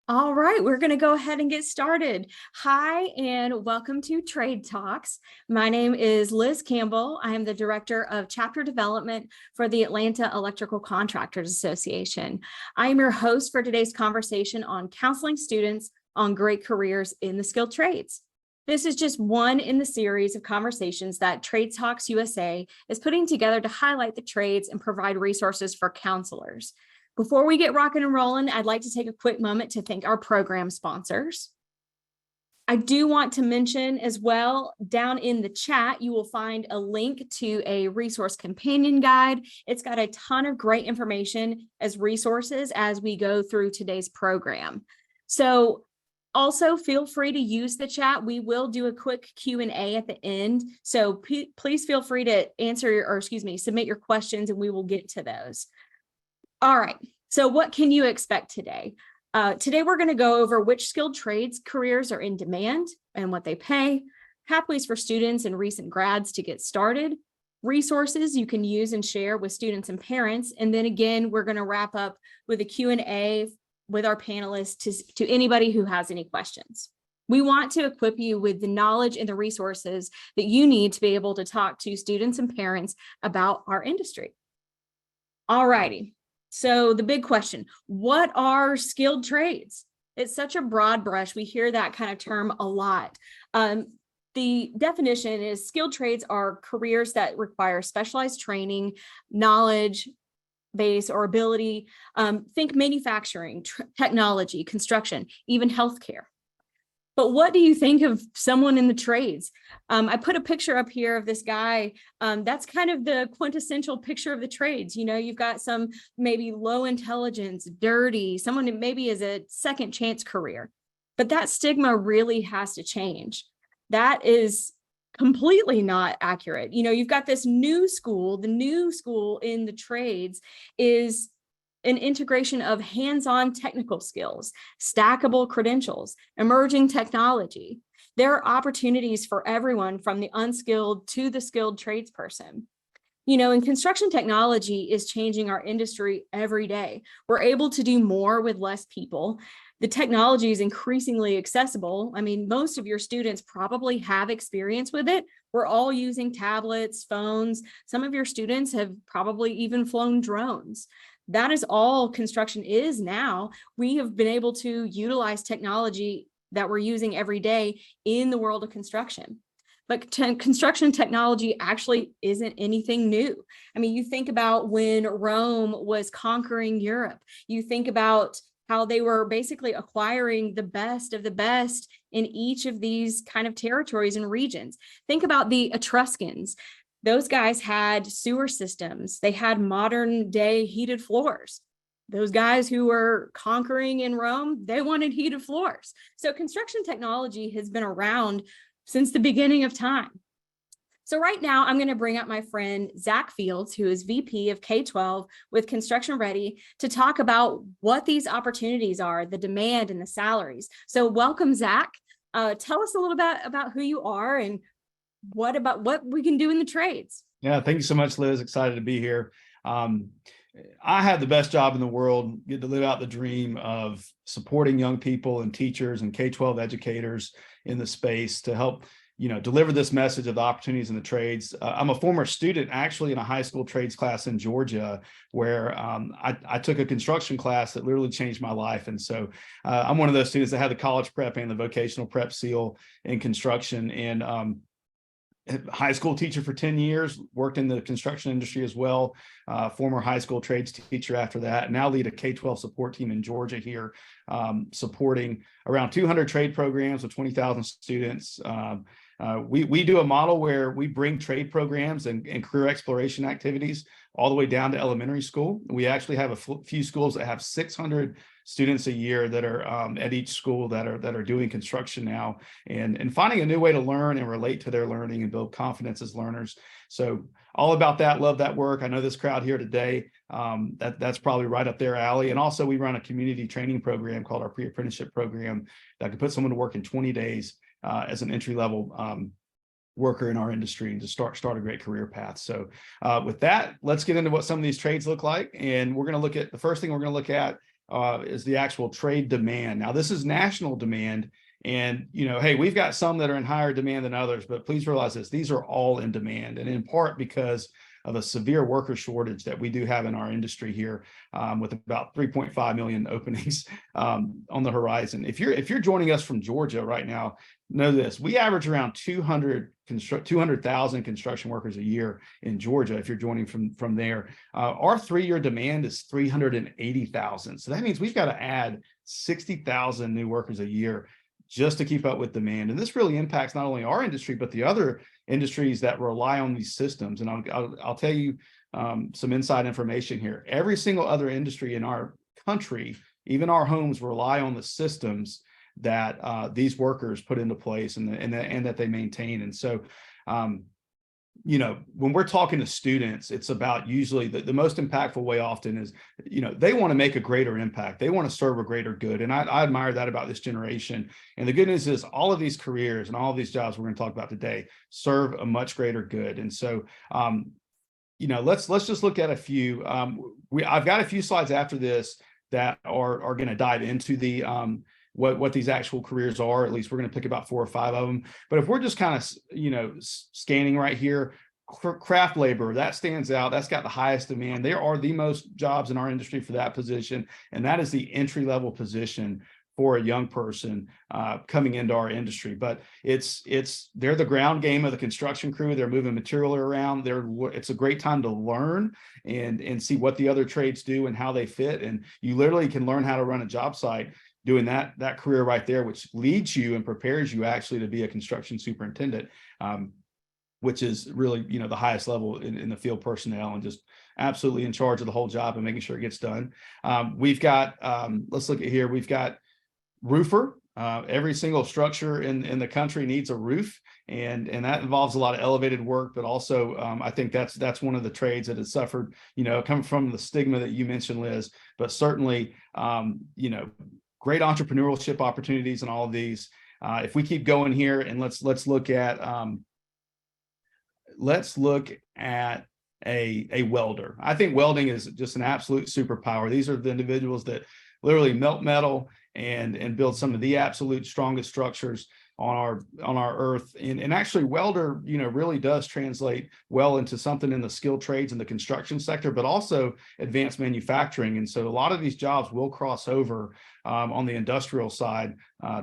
All right, we're going to go ahead and get started. Hi, and welcome to Trade Talks. My name is Liz Campbell. I am the Director of Chapter Development for the Atlanta Electrical Contractors Association. I am your host for today's conversation on counseling students on great careers in the skilled trades. This is just one in the series of conversations that Trade Talks USA is putting together to highlight the trades and provide resources for counselors. Before we get rocking and rolling, I'd like to take a quick moment to thank our program sponsors. I do want to mention as well, down in the chat, you will find a link to a resource companion guide. It's got a ton of great information as resources as we go through today's program. So also feel free to use the chat. We will do a quick Q&A at the end. So please feel free to submit your questions and we will get to those. All right, so what can you expect today? Today, we're going to go over which skilled trades careers are in demand and what they pay, pathways for students and recent grads to get started, resources you can use and share with students and parents, and then again, we're going to wrap up with a Q&A with our panelists to anybody who has any questions. We want to equip you with the knowledge and the resources that you need to be able to talk to students and parents about our industry. All righty. So the big question, what are skilled trades? It's such a broad brush. We hear that kind of term a lot. The definition is skilled trades are careers that require specialized training, knowledge base or ability. Think manufacturing, technology, construction, even healthcare. But what do you think of someone in the trades? I put a picture up here of this guy. That's kind of the quintessential picture of the trades. You know, you've got some maybe low intelligence, dirty, someone that maybe is a second chance career. But that stigma really has to change. That is completely not accurate. You know, you've got this new school. The new school in the trades is an integration of hands-on technical skills, stackable credentials, emerging technology. There are opportunities for everyone from the unskilled to the skilled tradesperson. You know, and construction technology is changing our industry every day. We're able to do more with less people. The technology is increasingly accessible. I mean, most of your students probably have experience with it. We're all using tablets, phones. Some of your students have probably even flown drones. That is all construction is now. We have been able to utilize technology that we're using every day in the world of construction. But construction technology actually isn't anything new. I mean, you think about when Rome was conquering Europe, you think about how they were basically acquiring the best of the best in each of these kind of territories and regions. Think about the Etruscans. Those guys had sewer systems. They had modern day heated floors. Those guys who were conquering in Rome, they wanted heated floors. So construction technology has been around since the beginning of time. So right now I'm going to bring up my friend, Zach Fields, who is VP of K-12 with Construction Ready, to talk about what these opportunities are, the demand and the salaries. So welcome, Zach. Tell us a little bit about who you are and what we can do in the trades. Yeah, thank you so much, Liz. Excited to be here. I have the best job in the world, get to live out the dream of supporting young people and teachers and K-12 educators in the space to help, deliver this message of the opportunities in the trades. I'm a former student actually in a high school trades class in Georgia, where I took a construction class that literally changed my life. And so I'm one of those students that had the college prep and the vocational prep seal in construction. And high school teacher for 10 years, worked in the construction industry as well, former high school trades teacher after that, now lead a K-12 support team in Georgia here, supporting around 200 trade programs with 20,000 students. We do a model where we bring trade programs and career exploration activities all the way down to elementary school. We actually have a few schools that have 600 students a year that are at each school that are doing construction now and finding a new way to learn and relate to their learning and build confidence as learners. So all about that, love that work. I know this crowd here today, that's probably right up their alley. And also we run a community training program called our pre-apprenticeship program that can put someone to work in 20 days as an entry-level worker in our industry and to start a great career path. So with that, let's get into what some of these trades look like. And we're going to look at the first thing we're going to look at is the actual trade demand. Now, this is national demand. And, hey, we've got some that are in higher demand than others, but please realize this, these are all in demand, and in part because of a severe worker shortage that we do have in our industry here, with about 3.5 million openings on the horizon. If you're joining us from Georgia right now, know this: we average around 200,000 construction workers a year in Georgia. If you're joining from there, our 3-year demand is 380,000. So that means we've got to add 60,000 new workers a year just to keep up with demand. And this really impacts not only our industry, but the other industries that rely on these systems. And I'll tell you some inside information here. Every single other industry in our country, even our homes, rely on the systems that these workers put into place and that they maintain. And so, when we're talking to students, it's about usually the most impactful way often is, they want to make a greater impact. They want to serve a greater good. And I admire that about this generation. And the good news is all of these careers and all of these jobs we're going to talk about today serve a much greater good. And so, let's just look at a few. I've got a few slides after this that are going to dive into the what these actual careers are. At least we're going to pick about 4 or 5 of them. But if we're just kind of, scanning right here, craft labor, that stands out. That's got the highest demand. There are the most jobs in our industry for that position. And that is the entry level position for a young person coming into our industry. But they're the ground game of the construction crew. They're moving material around. It's a great time to learn and see what the other trades do and how they fit. And you literally can learn how to run a job site doing that career right there, which leads you and prepares you actually to be a construction superintendent, which is really, the highest level in the field personnel, and just absolutely in charge of the whole job and making sure it gets done. We've got, let's look at here. We've got roofer. Every single structure in the country needs a roof, and that involves a lot of elevated work, but also I think that's one of the trades that has suffered, coming from the stigma that you mentioned, Liz, but certainly, great entrepreneurship opportunities in all of these. If we keep going here, and let's look at a welder. I think welding is just an absolute superpower. These are the individuals that literally melt metal and build some of the absolute strongest structures on our earth. And actually welder, really does translate well into something in the skilled trades in the construction sector, but also advanced manufacturing. And so a lot of these jobs will cross over on the industrial side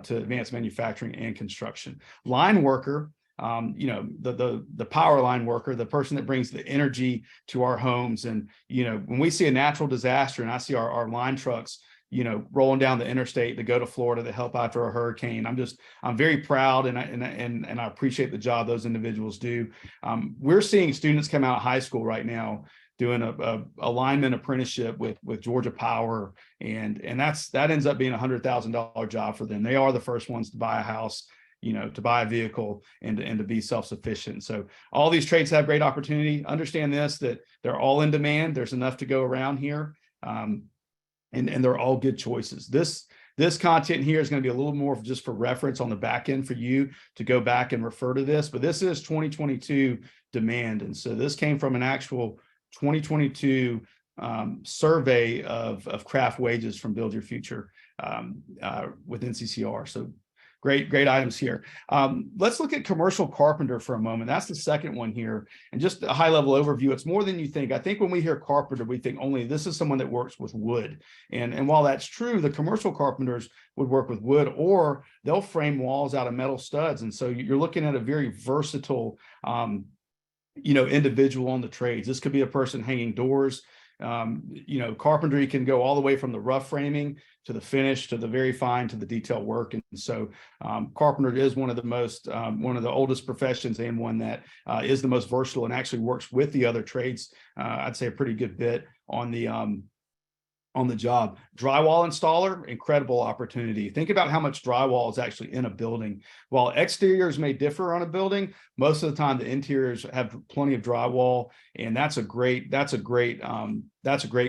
to advanced manufacturing and construction. Line worker, the power line worker, the person that brings the energy to our homes. And, when we see a natural disaster and I see our line trucks, rolling down the interstate to go to Florida to help after a hurricane, I'm very proud, and I appreciate the job those individuals do. We're seeing students come out of high school right now doing a lineman apprenticeship with Georgia Power, and that ends up being $100,000 job for them. They are the first ones to buy a house, to buy a vehicle and to be self-sufficient. So all these trades have great opportunity. Understand this, that they're all in demand. There's enough to go around here. And they're all good choices. This content here is going to be a little more just for reference on the back end for you to go back and refer to this, but this is 2022 demand. And so this came from an actual 2022 survey of craft wages from Build Your Future with NCCR. So great items here. Let's look at commercial carpenter for a moment. That's the second one here. And just a high level overview, it's more than you think. I think when we hear carpenter, we think only this is someone that works with wood. And while that's true, the commercial carpenters would work with wood, or they'll frame walls out of metal studs. And so you're looking at a very versatile, individual on the trades. This could be a person hanging doors. Carpentry can go all the way from the rough framing to the finish, to the very fine, to the detail work. And so carpenter is one of the oldest professions, and one that is the most versatile and actually works with the other trades. I'd say a pretty good bit on the job. Drywall installer, incredible opportunity. Think about how much drywall is actually in a building. While exteriors may differ on a building, most of the time the interiors have plenty of drywall, and that's a great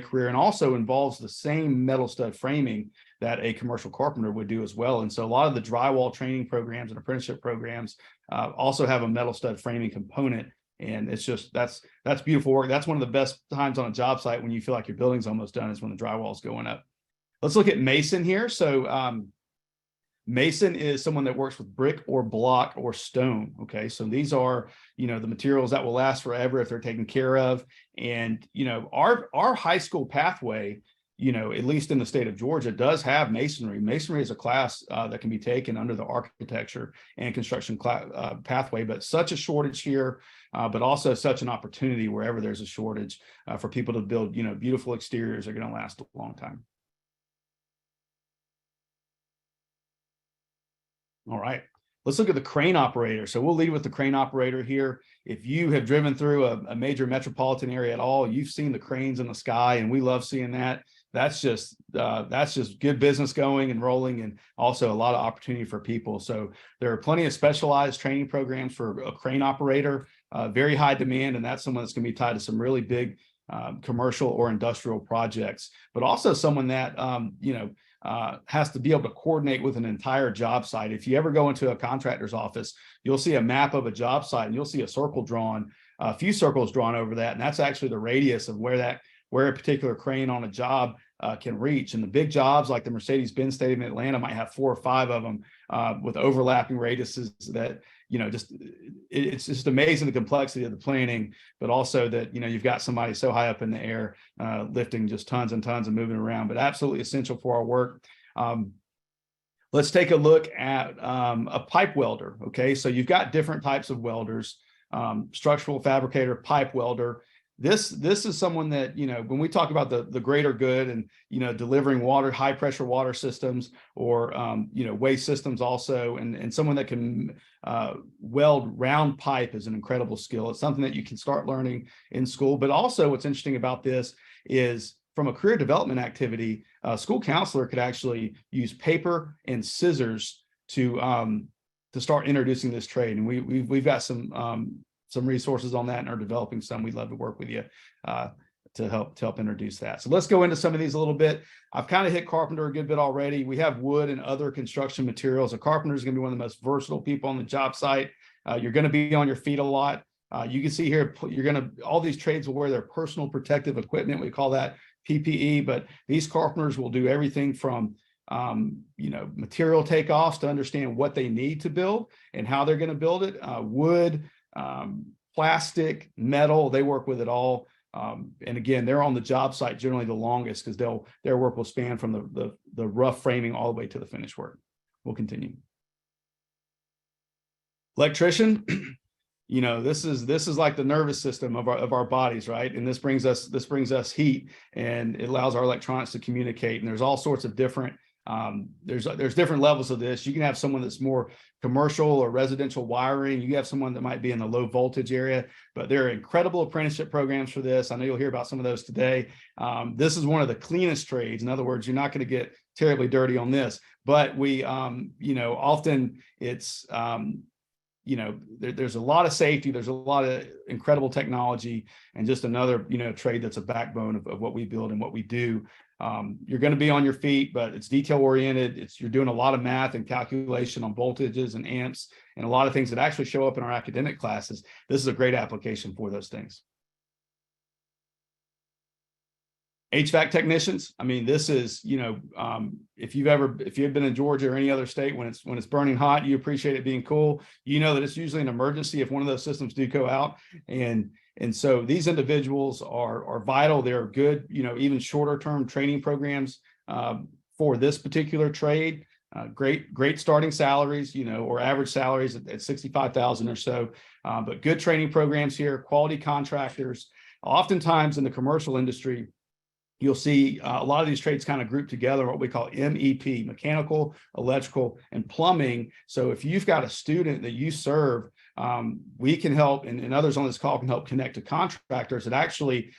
career, and also involves the same metal stud framing that a commercial carpenter would do as well. And so a lot of the drywall training programs and apprenticeship programs also have a metal stud framing component. And it's just, that's beautiful work. That's one of the best times on a job site when you feel like your building's almost done, is when the drywall is going up. Let's look at mason here. So mason is someone that works with brick or block or stone. Okay, so these are, the materials that will last forever if they're taken care of. And our high school pathway, at least in the state of Georgia, does have masonry. Masonry is a class that can be taken under the architecture and construction pathway, but such a shortage here, but also such an opportunity wherever there's a shortage for people to build, beautiful exteriors that are going to last a long time. All right, let's look at the crane operator. So we'll lead with the crane operator here. If you have driven through a major metropolitan area at all, you've seen the cranes in the sky, and we love seeing that. That's just good business going and rolling, and also a lot of opportunity for people. So there are plenty of specialized training programs for a crane operator, very high demand, and that's someone that's going to be tied to some really big commercial or industrial projects, but also someone that has to be able to coordinate with an entire job site. If you ever go into a contractor's office, you'll see a map of a job site, and you'll see a circle drawn, a few circles drawn over that, and that's actually the radius of where a particular crane on a job can reach. And the big jobs like the Mercedes-Benz Stadium in Atlanta might have 4 or 5 of them with overlapping radiuses that, it's just amazing the complexity of the planning, but also that, you've got somebody so high up in the air lifting just tons and tons and moving around, but absolutely essential for our work. Let's take a look at a pipe welder. Okay, so you've got different types of welders, structural fabricator, pipe welder. This is someone that, when we talk about the greater good and, delivering high pressure water systems or, waste systems also, and someone that can weld round pipe is an incredible skill. It's something that you can start learning in school. But also what's interesting about this is from a career development activity, a school counselor could actually use paper and scissors to start introducing this trade. And we've got some resources on that and are developing some. We'd love to work with you to help introduce that. So let's go into some of these a little bit. I've kind of hit carpenter a good bit already. We have wood and other construction materials. A carpenter is going to be one of the most versatile people on the job site. You're going to be on your feet a lot. You can see here, all these trades will wear their personal protective equipment. We call that PPE, but these carpenters will do everything from material takeoffs to understand what they need to build and how they're going to build it. Wood, plastic, metal, they work with it all. And again, they're on the job site generally the longest because their work will span from the rough framing all the way to the finished work. We'll continue. Electrician, this is like the nervous system of our bodies, right? And this brings us heat, and it allows our electronics to communicate. And there's all sorts of different there's different levels of this. You can have someone that's more commercial or residential wiring. You have someone that might be in the low voltage area, but there are incredible apprenticeship programs for this. I know you'll hear about some of those today. This is one of the cleanest trades. In other words, you're not going to get terribly dirty on this, but we, often it's, there's a lot of safety. There's a lot of incredible technology, and just another, trade that's a backbone of what we build and what we do. You're going to be on your feet, but it's detail oriented. You're doing a lot of math and calculation on voltages and amps and a lot of things that actually show up in our academic classes. This is a great application for those things. HVAC technicians. I mean, this is, if you've been in Georgia or any other state, when it's burning hot, you appreciate it being cool. You know that it's usually an emergency if one of those systems do go out. And so these individuals are vital. They're good, even shorter term training programs for this particular trade. Great starting salaries, or average salaries at 65,000 or so, but good training programs here, quality contractors. Oftentimes in the commercial industry, you'll see a lot of these trades kind of grouped together, what we call MEP, mechanical, electrical, and plumbing. So if you've got a student that you serve, we can help, and others on this call can help connect to contractors that actually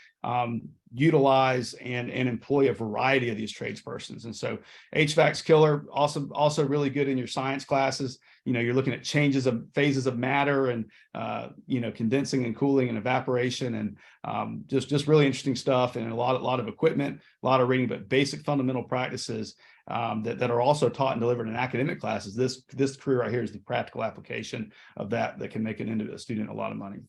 utilize and employ a variety of these tradespersons. And so HVAC's killer, also really good in your science classes. You're looking at phases of matter and, condensing and cooling and evaporation, and just really interesting stuff, and a lot of equipment, a lot of reading, but basic fundamental practices that are also taught and delivered in academic classes. This career right here is the practical application of that can make a student a lot of money.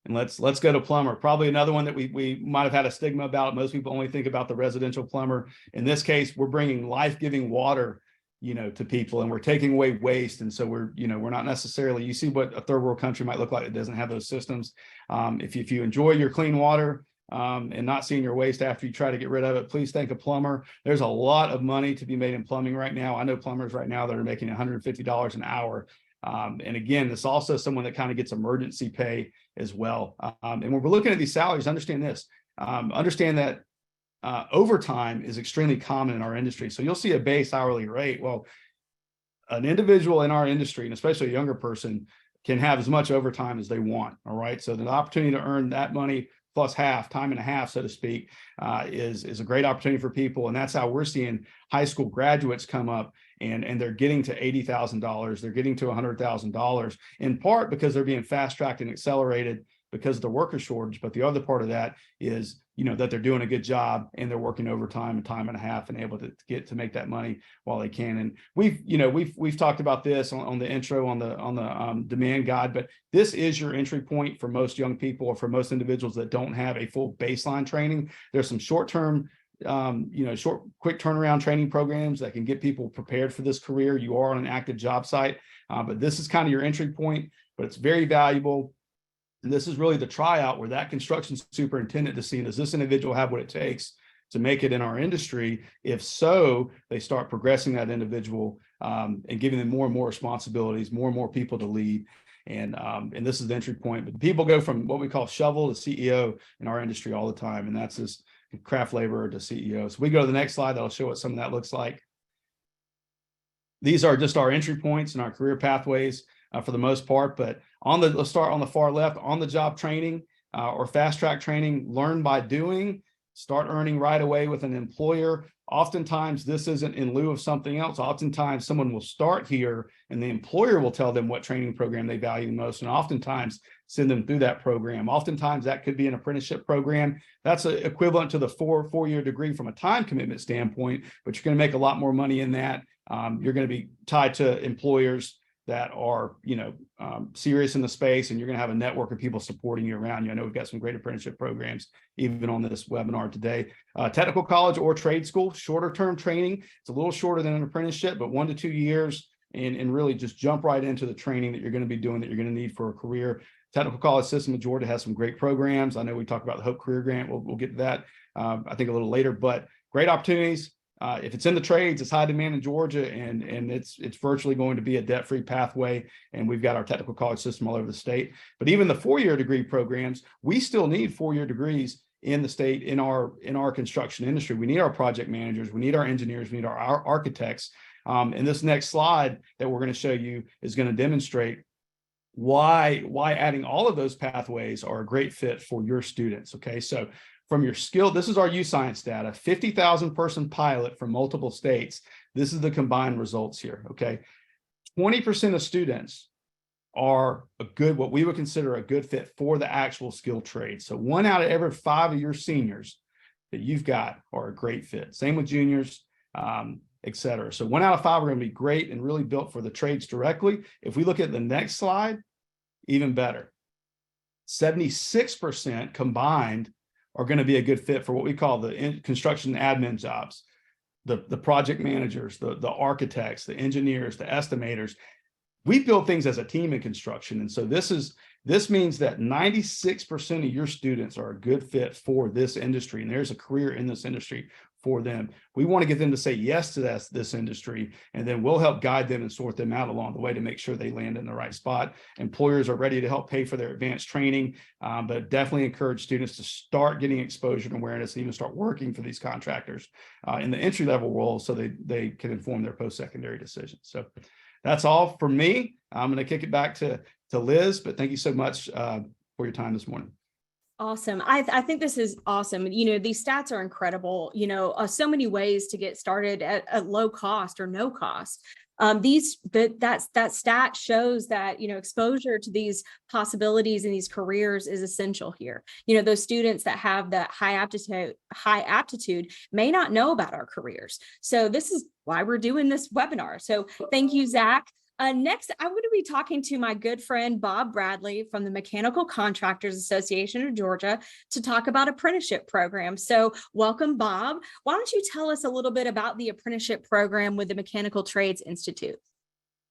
And let's go to plumber. Probably another one that we might have had a stigma about. Most people only think about the residential plumber. In this case, we're bringing life-giving water, to people, and we're taking away waste. And so we're not necessarily, you see what a third world country might look like that doesn't have those systems. If you enjoy your clean water, and not seeing your waste after you try to get rid of it, please thank a plumber. There's a lot of money to be made in plumbing right now. I know plumbers right now that are making $150 an hour. And again, this also someone that kind of gets emergency pay as well. And when we're looking at these salaries, understand this, understand that overtime is extremely common in our industry. So you'll see a base hourly rate. Well, an individual in our industry, and especially a younger person, can have as much overtime as they want. All right. So the opportunity to earn that money plus time and a half, so to speak, is a great opportunity for people. And that's how we're seeing high school graduates come up and they're getting to $80,000. They're getting to $100,000, in part because they're being fast tracked and accelerated because of the worker shortage. But the other part of that is, that they're doing a good job and they're working overtime and time and a half and able to make that money while they can. And we've talked about this on the intro on the demand guide, but this is your entry point for most young people or for most individuals that don't have a full baseline training. There's some short-term, quick turnaround training programs that can get people prepared for this career. You are on an active job site, but this is kind of your entry point, but it's very valuable. And this is really the tryout where that construction superintendent to see, does this individual have what it takes to make it in our industry? If so, they start progressing that individual and giving them more and more responsibilities, more and more people to lead. And this is the entry point. But people go from what we call shovel to CEO in our industry all the time. And that's this craft laborer to CEO. So we go to the next slide. That'll show what some of that looks like. These are just our entry points and our career pathways for the most part. But let's start on the far left, on the job training or fast track training, learn by doing, start earning right away with an employer. Oftentimes this isn't in lieu of something else. Oftentimes someone will start here and the employer will tell them what training program they value the most, and oftentimes send them through that program. Oftentimes that could be an apprenticeship program. That's equivalent to the four-year degree from a time commitment standpoint, but you're going to make a lot more money in that. You're going to be tied to employers that are, serious in the space, and you're going to have a network of people supporting you around you. I know we've got some great apprenticeship programs even on this webinar today. Technical college or trade school, shorter term training. It's a little shorter than an apprenticeship, but 1 to 2 years, and really just jump right into the training that you're going to be doing that you're going to need for a career. Technical college system of Georgia has some great programs. I know we talked about the Hope Career Grant. We'll get to that, I think, a little later, but great opportunities. If it's in the trades, it's high demand in Georgia, and it's virtually going to be a debt-free pathway. And we've got our technical college system all over the state. But even the 4-year degree programs, we still need 4-year degrees in the state in our construction industry. We need our project managers, we need our engineers, we need our architects. And this next slide that we're going to show you is going to demonstrate why adding all of those pathways are a great fit for your students. Okay, so from your skill, this is our U-Science data, 50,000 person pilot from multiple states. This is the combined results here. Okay, 20% of students are what we would consider a good fit for the actual skill trade. So 1 out of every 5 of your seniors that you've got are a great fit. Same with juniors, et cetera. So 1 out of 5 are going to be great and really built for the trades directly. If we look at the next slide, even better. 76% combined are going to be a good fit for what we call the construction admin jobs, the project managers, the architects, the engineers, the estimators. We build things as a team in construction. And so this means that 96% of your students are a good fit for this industry, and there's a career in this industry for them. We want to get them to say yes to this industry, and then we'll help guide them and sort them out along the way to make sure they land in the right spot. Employers are ready to help pay for their advanced training, but definitely encourage students to start getting exposure and awareness and even start working for these contractors in the entry-level roles so they can inform their post-secondary decisions. So that's all for me. I'm going to kick it back to Liz, but thank you so much for your time this morning. Awesome. I think this is awesome. These stats are incredible. So many ways to get started at low cost or no cost. That stat shows that, exposure to these possibilities and these careers is essential here. Those students that have that high aptitude may not know about our careers. So this is why we're doing this webinar. So thank you, Zach. Next, I'm going to be talking to my good friend Bob Bradley from the Mechanical Contractors Association of Georgia to talk about apprenticeship programs. So welcome, Bob. Why don't you tell us a little bit about the apprenticeship program with the Mechanical Trades Institute?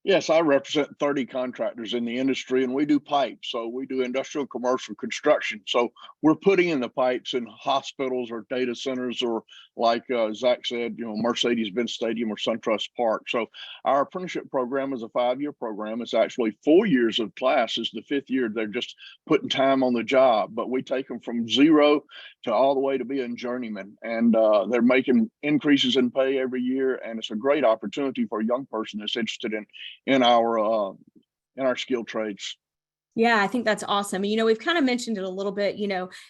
Yes, I represent 30 contractors in the industry, and we do pipes. So we do industrial commercial construction. So we're putting in the pipes in hospitals or data centers, or like Zach said, Mercedes-Benz Stadium or SunTrust Park. So our apprenticeship program is a 5-year program. It's actually 4 years of classes. The 5th year, they're just putting time on the job, but we take them from zero to all the way to being journeyman, and they're making increases in pay every year. And it's a great opportunity for a young person that's interested in our skilled trades. Yeah, I think that's awesome. We've kind of mentioned it a little bit,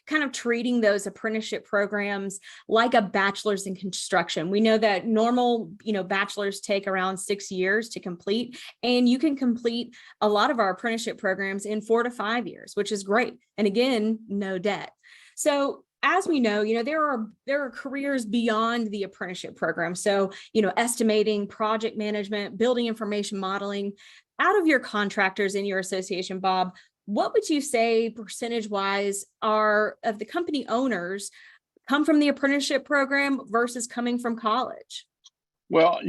kind of treating those apprenticeship programs like a bachelor's in construction. We know that normal, bachelors take around 6 years to complete, and you can complete a lot of our apprenticeship programs in 4 to 5 years, which is great. And again, no debt. So as we know, there are careers beyond the apprenticeship program. So, estimating, project management, building information modeling. Out of your contractors in your association, Bob, what would you say percentage wise are of the company owners come from the apprenticeship program versus coming from college? Well,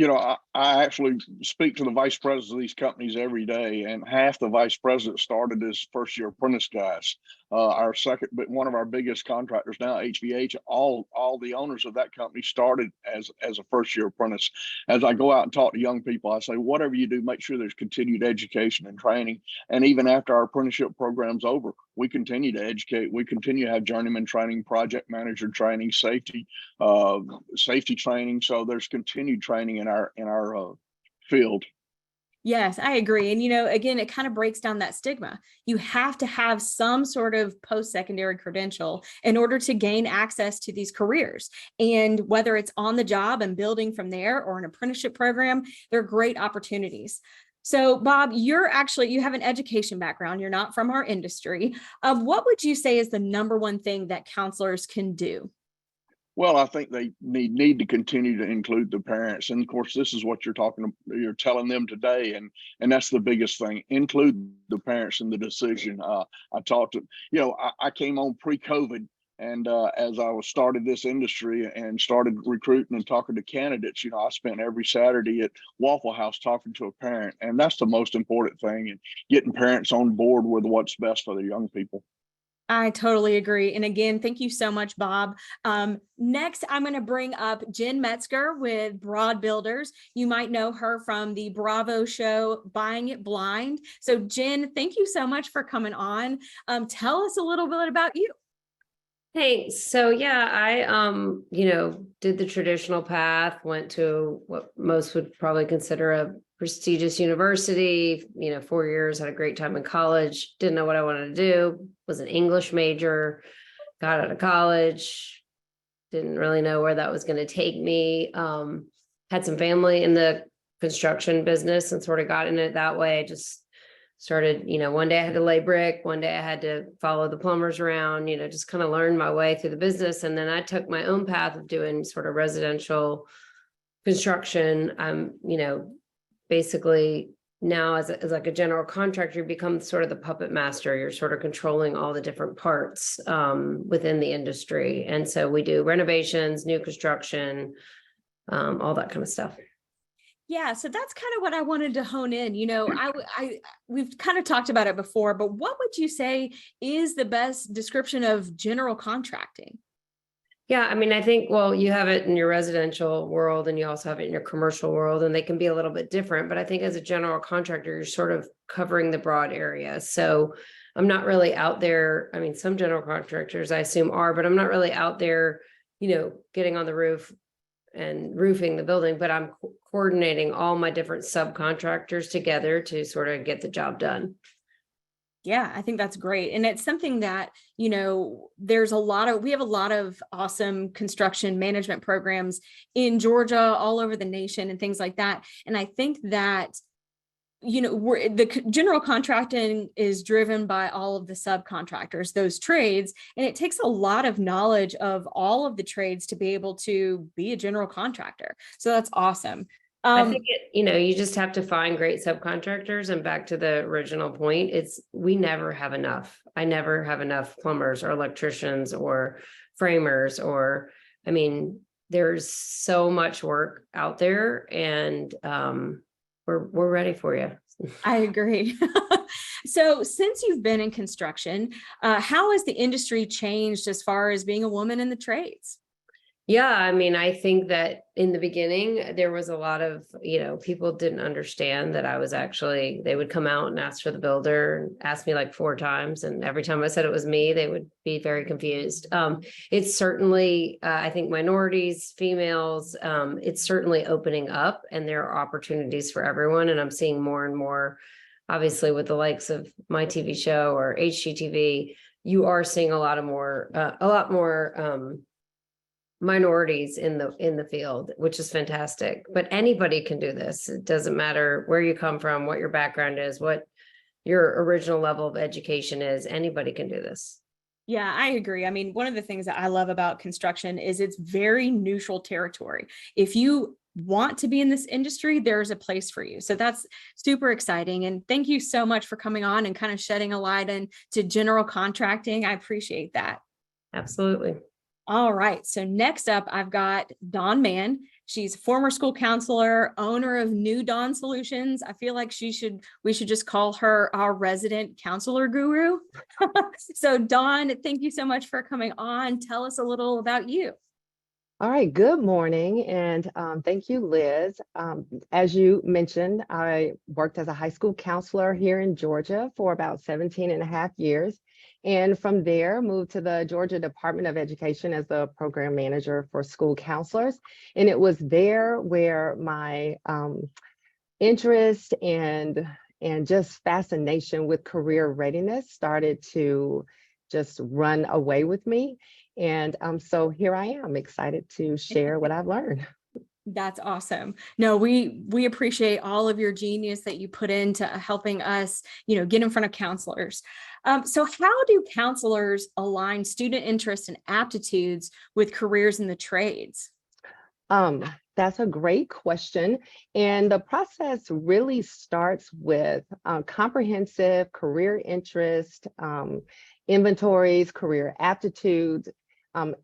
I actually speak to the vice presidents of these companies every day, and half the vice presidents started as first-year apprentice guys. Our second, but one of our biggest contractors now, HVH, all the owners of that company started as a first-year apprentice. As I go out and talk to young people, I say, whatever you do, make sure there's continued education and training. And even after our apprenticeship program's over, we continue to educate. We continue to have journeyman training, project manager training, safety training. So there's continued training in our field. Yes, I agree. And, again, it kind of breaks down that stigma. You have to have some sort of post-secondary credential in order to gain access to these careers. And whether it's on the job and building from there or an apprenticeship program, they're great opportunities. So, Bob, you have an education background. You're not from our industry. What would you say is the number one thing that counselors can do? Well, I think they need to continue to include the parents, and of course, this is what you're telling them today, and that's the biggest thing. Include the parents in the decision. I talked to, I came on pre-COVID, and as I was started this industry and started recruiting and talking to candidates, I spent every Saturday at Waffle House talking to a parent, and that's the most important thing, and getting parents on board with what's best for the young people. I totally agree. And again, thank you so much, Bob. Next, I'm going to bring up Jen Metzger with Broad Builders. You might know her from the Bravo show, Buying It Blind. So Jen, thank you so much for coming on. Tell us a little bit about you. Thanks. So yeah, I did the traditional path, went to what most would probably consider a prestigious university, 4 years, had a great time in college, didn't know what I wanted to do, was an English major, got out of college, didn't really know where that was going to take me. Had some family in the construction business and sort of got in it that way. Just started, one day I had to lay brick, one day I had to follow the plumbers around, just kind of learn my way through the business. And then I took my own path of doing sort of residential construction. Basically now as like a general contractor, you become sort of the puppet master. You're sort of controlling all the different parts within the industry. And so we do renovations, new construction, all that kind of stuff. Yeah, so that's kind of what I wanted to hone in. We've kind of talked about it before, but what would you say is the best description of general contracting? Yeah, I think, well, you have it in your residential world and you also have it in your commercial world, and they can be a little bit different. But I think as a general contractor, you're sort of covering the broad area. So I'm not really out there. Some general contractors I assume are, but I'm not really out there, getting on the roof and roofing the building, but I'm coordinating all my different subcontractors together to sort of get the job done. Yeah, I think that's great. And it's something that, we have a lot of awesome construction management programs in Georgia, all over the nation and things like that. And I think that, the general contracting is driven by all of the subcontractors, those trades, and it takes a lot of knowledge of all of the trades to be able to be a general contractor. So that's awesome. I Um, think you just have to find great subcontractors, and back to the original point, we never have enough. I never have enough plumbers or electricians or framers I mean, there's so much work out there, and we're ready for you. I agree. So since you've been in construction, how has the industry changed as far as being a woman in the trades? Yeah, I mean, I think that in the beginning, there was a lot of, people didn't understand that they would come out and ask for the builder, and ask me like 4 times. And every time I said it was me, they would be very confused. It's certainly, I think minorities, females, it's certainly opening up, and there are opportunities for everyone. And I'm seeing more and more, obviously with the likes of my TV show or HGTV, you are seeing a lot more, minorities in the field, which is fantastic. But anybody can do this. It doesn't matter where you come from, what your background is, what your original level of education is. Anybody can do this. Yeah, I agree. I mean, one of the things that I love about construction is it's very neutral territory. If you want to be in this industry, there's a place for you. So that's super exciting. And thank you so much for coming on and kind of shedding a light into general contracting. I appreciate that. Absolutely. All right. So next up, I've got Dawn Mann. She's former school counselor, owner of New Dawn Solutions. I feel like we should just call her our resident counselor guru. So Dawn, thank you so much for coming on. Tell us a little about you. All right, good morning, and thank you, Liz. As you mentioned, I worked as a high school counselor here in Georgia for about 17 and a half years. And from there, moved to the Georgia Department of Education as the program manager for school counselors. And it was there where my interest and just fascination with career readiness started to just run away with me. And so here I am, excited to share what I've learned. That's awesome. No, we appreciate all of your genius that you put into helping us, get in front of counselors. So how do counselors align student interests and aptitudes with careers in the trades? That's a great question. And the process really starts with comprehensive career interest, inventories, career aptitudes,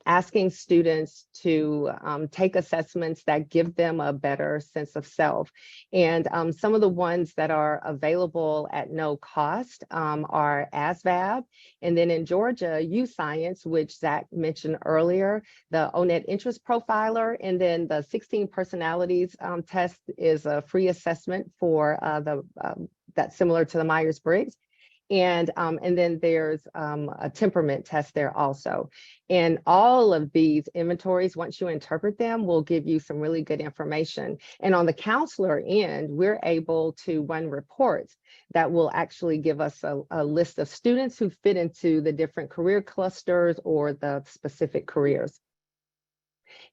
asking students to take assessments that give them a better sense of self. And some of the ones that are available at no cost are ASVAB, and then in Georgia, U-Science, which Zach mentioned earlier, the O-Net Interest Profiler, and then the 16 Personalities test is a free assessment for that's similar to the Myers-Briggs. And then there's a temperament test there also. And all of these inventories, once you interpret them, will give you some really good information. And on the counselor end, we're able to run reports that will actually give us a list of students who fit into the different career clusters or the specific careers.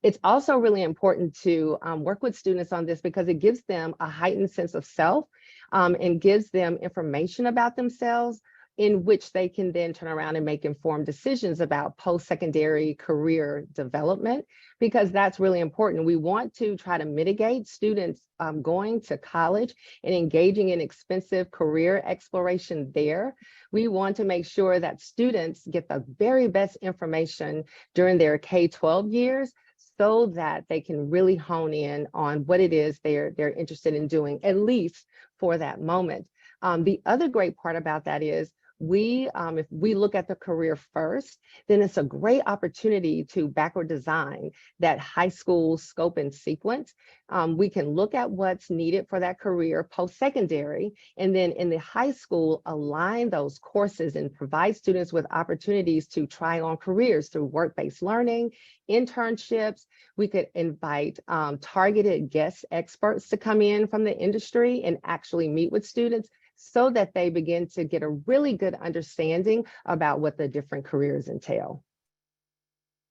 It's also really important to work with students on this because it gives them a heightened sense of self and gives them information about themselves in which they can then turn around and make informed decisions about post-secondary career development, because that's really important. We want to try to mitigate students going to college and engaging in expensive career exploration there. We want to make sure that students get the very best information during their K-12 years so that they can really hone in on what it is they're interested in doing, at least for that moment. The other great part about that is if we look at the career first, then it's a great opportunity to backward design that high school scope and sequence. We can look at what's needed for that career post-secondary, and then in the high school, align those courses and provide students with opportunities to try on careers through work-based learning, internships. We could invite targeted guest experts to come in from the industry and actually meet with students so that they begin to get a really good understanding about what the different careers entail.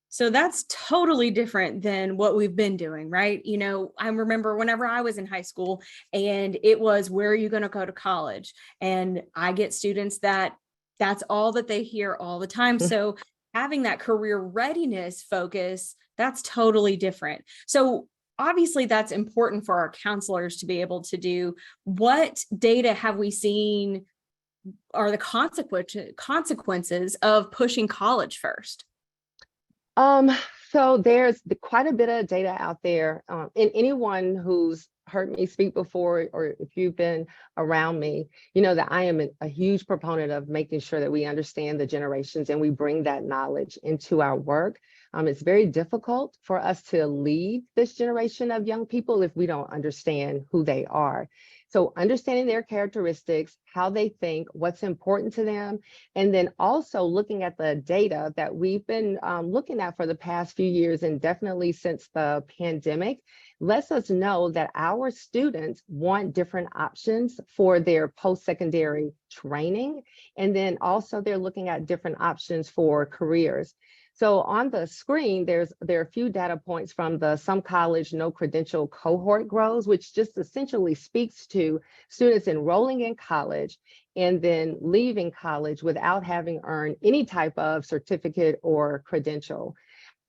So that's totally different than what we've been doing, right? I remember whenever I was in high school and it was, where are you going to go to college? And I get students that's all that they hear all the time. So having that career readiness focus, that's totally different. So obviously that's important for our counselors to be able to do. What data have we seen are the consequences of pushing college first? So there's quite a bit of data out there. And anyone who's heard me speak before, or if you've been around me, you know that I am a huge proponent of making sure that we understand the generations and we bring that knowledge into our work. It's very difficult for us to lead this generation of young people if we don't understand who they are. So understanding their characteristics, how they think, what's important to them, and then also looking at the data that we've been looking at for the past few years, and definitely since the pandemic, lets us know that our students want different options for their post-secondary training. And then also they're looking at different options for careers. So on the screen, there are a few data points from the Some College No Credential Cohort Grows, which just essentially speaks to students enrolling in college and then leaving college without having earned any type of certificate or credential.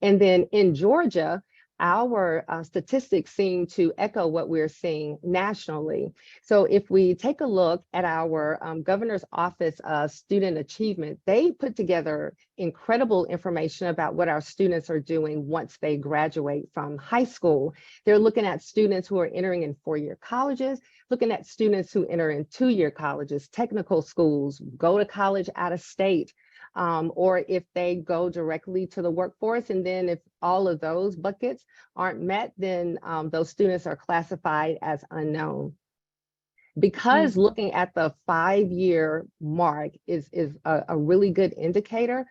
And then in Georgia, our statistics seem to echo what we're seeing nationally. So if we take a look at our governor's office of student achievement, they put together incredible information about what our students are doing once they graduate from high school. They're looking at students who are entering in four-year colleges, looking at students who enter in two-year colleges, technical schools, go to college out of state, or if they go directly to the workforce. And then if all of those buckets aren't met, then those students are classified as unknown. Because looking at the 5-year mark is a really good indicator,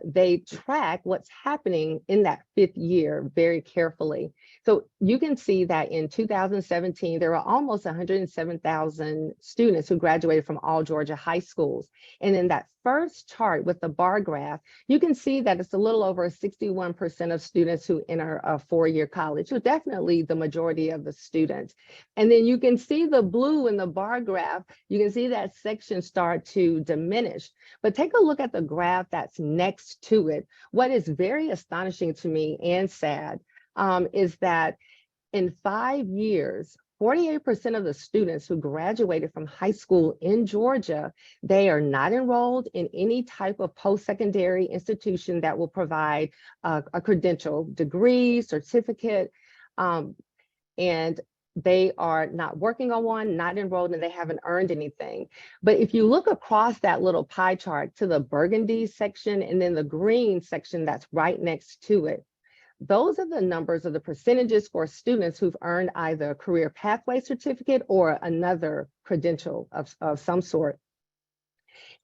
they track what's happening in that 5th year very carefully. So you can see that in 2017, there were almost 107,000 students who graduated from all Georgia high schools. And in that first chart with the bar graph, you can see that it's a little over 61% of students who enter a 4-year college. So definitely the majority of the students. And then you can see the blue in the bar graph, you can see that section start to diminish. But take a look at the graph that's next to it. What is very astonishing to me and sad is that in 5 years, 48% of the students who graduated from high school in Georgia, they are not enrolled in any type of post-secondary institution that will provide a credential, degree, certificate, and they are not working on one, not enrolled, and they haven't earned anything. But if you look across that little pie chart to the burgundy section and then the green section that's right next to it, those are the numbers of the percentages for students who've earned either a career pathway certificate or another credential of some sort.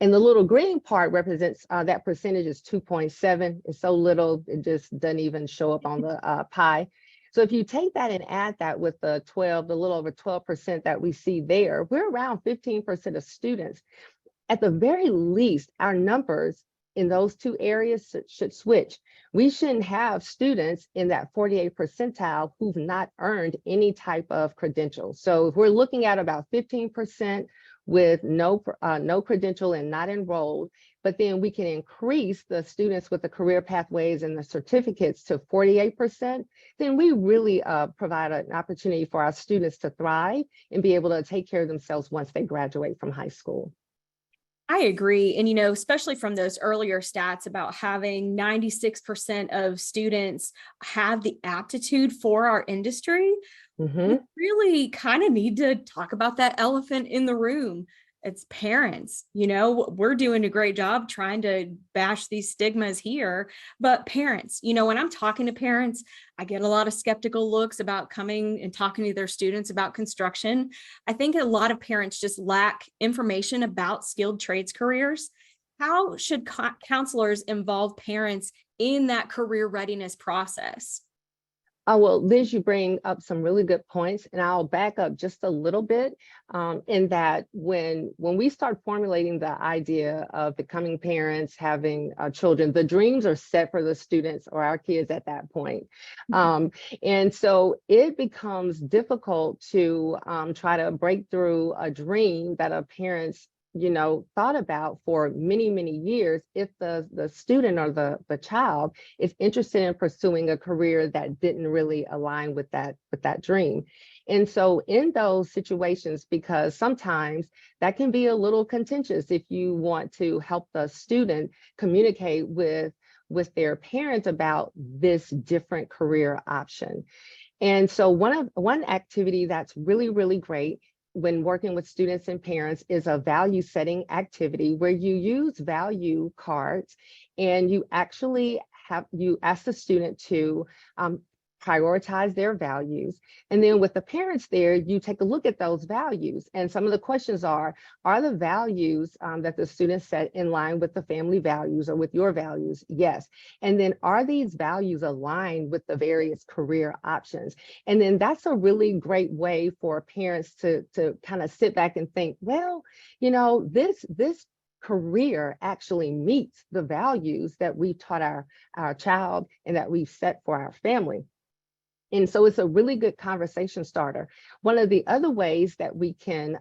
And the little green part represents that percentage is 2.7. It's so little, it just doesn't even show up on the pie. So if you take that and add that with the little over 12% that we see there, we're around 15% of students. At the very least, our numbers in those two areas should switch. We shouldn't have students in that 48th percentile who've not earned any type of credential. So if we're looking at about 15% with no credential and not enrolled, but then we can increase the students with the career pathways and the certificates to 48%, then we really provide an opportunity for our students to thrive and be able to take care of themselves once they graduate from high school. I agree. And, especially from those earlier stats about having 96% of students have the aptitude for our industry, we really kind of need to talk about that elephant in the room. It's parents. We're doing a great job trying to bash these stigmas here, but parents, when I'm talking to parents, I get a lot of skeptical looks about coming and talking to their students about construction. I think a lot of parents just lack information about skilled trades careers. How should counselors involve parents in that career readiness process? Well, Liz, you bring up some really good points, and I'll back up just a little bit in that when we start formulating the idea of becoming parents, having children, the dreams are set for the students or our kids at that point. And so it becomes difficult to try to break through a dream that a parent's thought about for many, many years if the student or the child is interested in pursuing a career that didn't really align with that dream. And so in those situations, because sometimes that can be a little contentious if you want to help the student communicate with their parents about this different career option. And so one activity that's really, really great when working with students and parents is a value setting activity where you use value cards and you actually ask the student to prioritize their values. And then with the parents there, you take a look at those values. And some of the questions are the values that the students set in line with the family values or with your values? Yes. And then are these values aligned with the various career options? And then that's a really great way for parents to kind of sit back and think, well, this career actually meets the values that we taught our child and that we've set for our family. And so it's a really good conversation starter. One of the other ways that we can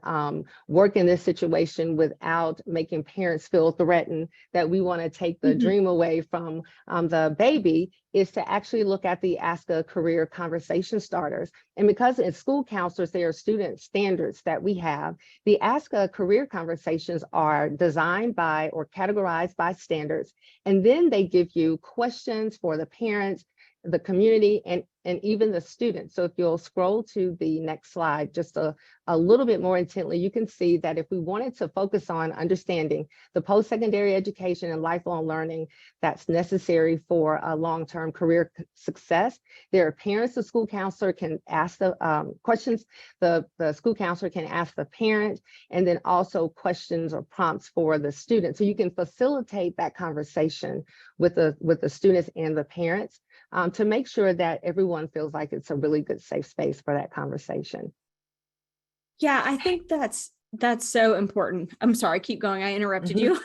work in this situation without making parents feel threatened that we want to take the dream away from the baby is to actually look at the Ask a Career conversation starters. And because as school counselors, there are student standards that we have, the Ask a Career conversations are designed by or categorized by standards. And then they give you questions for the parents, the community, and even the students. So if you'll scroll to the next slide just a little bit more intently, you can see that if we wanted to focus on understanding the post-secondary education and lifelong learning that's necessary for a long-term career success, there are parents the school counselor can ask the questions, the school counselor can ask the parent, and then also questions or prompts for the student. So you can facilitate that conversation with the students and the parents to make sure that everyone feels like it's a really good safe space for that conversation. Yeah, I think that's so important. I'm sorry, keep going. I interrupted you.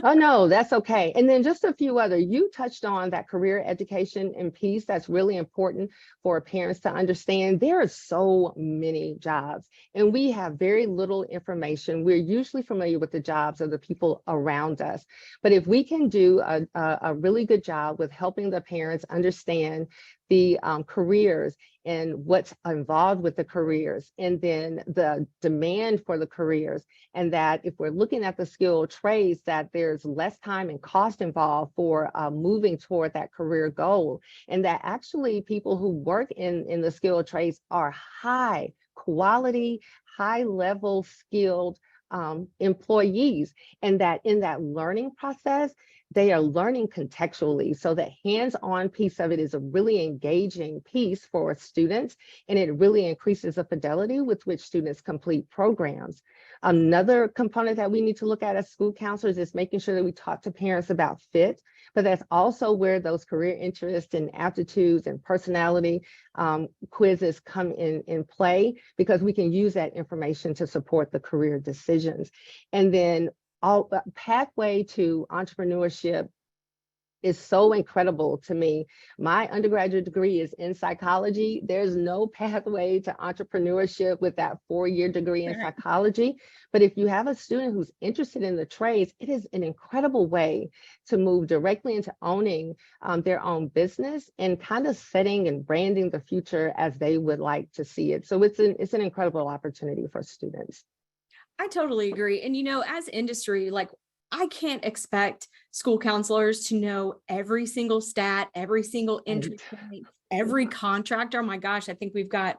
Oh, no, that's okay. And then just a few other, you touched on that career education and piece that's really important for parents to understand. There are so many jobs and we have very little information. We're usually familiar with the jobs of the people around us. But if we can do a really good job with helping the parents understand the careers and what's involved with the careers, and then the demand for the careers, and that if we're looking at the skilled trades, that there's less time and cost involved for moving toward that career goal, and that actually people who work in the skilled trades are high quality, high level skilled employees, and that in that learning process, they are learning contextually. So the hands-on piece of it is a really engaging piece for students, and it really increases the fidelity with which students complete programs. Another component that we need to look at as school counselors is making sure that we talk to parents about fit, but that's also where those career interests and aptitudes and personality quizzes come in play, because we can use that information to support the career decisions. And then pathway to entrepreneurship is so incredible to me. My undergraduate degree is in psychology. There's no pathway to entrepreneurship with that 4-year degree in psychology. But if you have a student who's interested in the trades, it is an incredible way to move directly into owning their own business and kind of setting and branding the future as they would like to see it. So it's an incredible opportunity for students. I totally agree. And, as industry, like I can't expect school counselors to know every single stat, every single entry point, every contractor. Oh my gosh, I think we've got,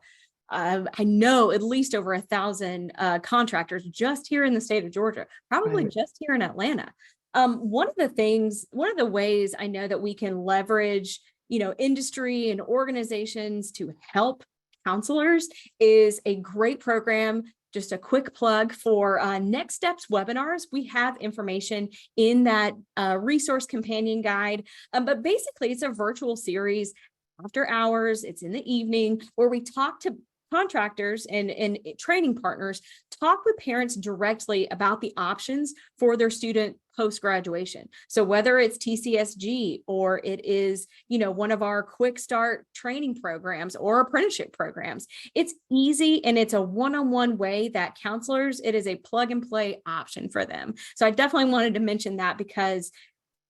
I know at least over 1,000 contractors just here in the state of Georgia, probably just here in Atlanta. One of the ways I know that we can leverage, industry and organizations to help counselors is a great program. Just a quick plug for Next Steps webinars. We have information in that resource companion guide, but basically it's a virtual series after hours. It's in the evening where we talk to contractors and training partners, talk with parents directly about the options for their student post-graduation. So whether it's TCSG or it is, one of our quick start training programs or apprenticeship programs, it's easy and it's a one-on-one way that counselors, it is a plug and play option for them. So I definitely wanted to mention that because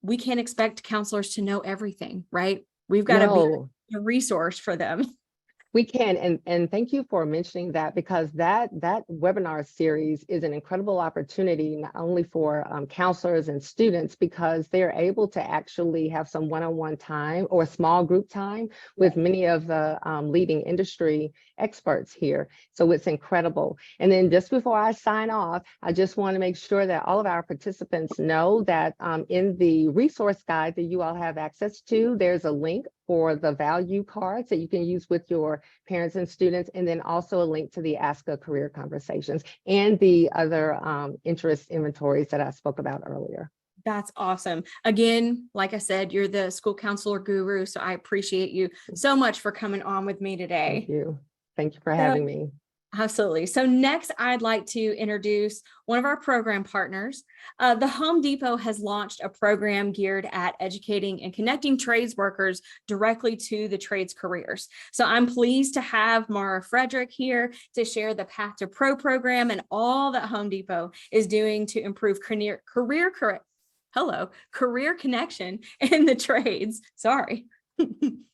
we can't expect counselors to know everything, right? We've got to be a resource for them. We can, and thank you for mentioning that, because that webinar series is an incredible opportunity, not only for counselors and students, because they're able to actually have some one-on-one time or small group time with many of the leading industry experts here. So it's incredible. And then just before I sign off, I just want to make sure that all of our participants know that in the resource guide that you all have access to, there's a link for the value cards that you can use with your parents and students, and then also a link to the Ask a Career Conversations and the other interest inventories that I spoke about earlier. That's awesome. Again, like I said, you're the school counselor guru, so I appreciate you so much for coming on with me today. Thank you. Thank you for having me. Absolutely. So next, I'd like to introduce one of our program partners. The Home Depot has launched a program geared at educating and connecting trades workers directly to the trades careers. So I'm pleased to have Mara Frederick here to share the Path to Pro program and all that Home Depot is doing to improve career connection in the trades. Sorry.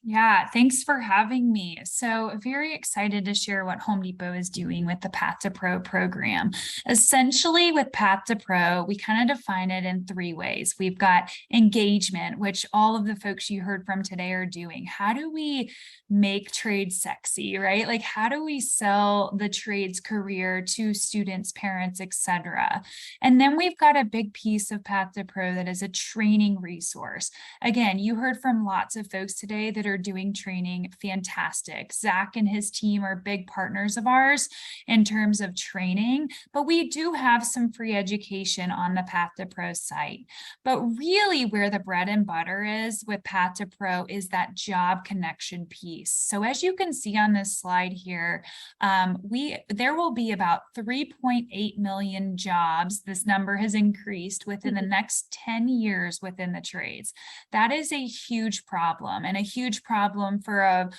Yeah, thanks for having me. So very excited to share what Home Depot is doing with the Path to Pro program. Essentially with Path to Pro, we kind of define it in three ways. We've got engagement, which all of the folks you heard from today are doing. How do we make trades sexy, right? Like, how do we sell the trades career to students, parents, etc.? And then we've got a big piece of Path to Pro that is a training resource. Again, you heard from lots of folks today that are doing training. Fantastic. Zach and his team are big partners of ours in terms of training, but we do have some free education on the Path to Pro site. But really where the bread and butter is with Path to Pro is that job connection piece. So as you can see on this slide here, there will be about 3.8 million jobs. This number has increased within the next 10 years within the trades. That is a huge problem, and a huge problem for a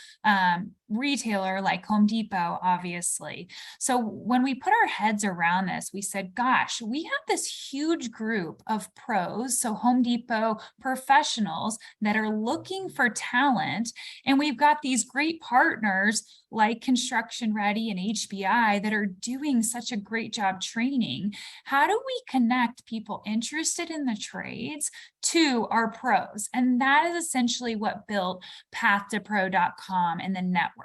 retailer like Home Depot, obviously. So when we put our heads around this, we said, gosh, we have this huge group of pros, so Home Depot professionals that are looking for talent, and we've got these great partners like Construction Ready and HBI that are doing such a great job training. How do we connect people interested in the trades to our pros? And that is essentially what built pathtopro.com and the network.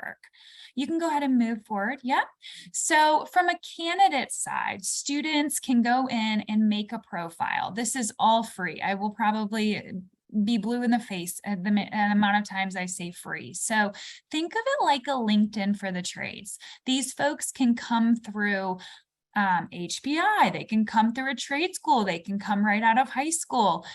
You can go ahead and move forward. Yep. So from a candidate side, students can go in and make a profile. This is all free. I will probably be blue in the face at the amount of times I say free. So think of it like a LinkedIn for the trades. These folks can come through HBI, they can come through a trade school, they can come right out of high school.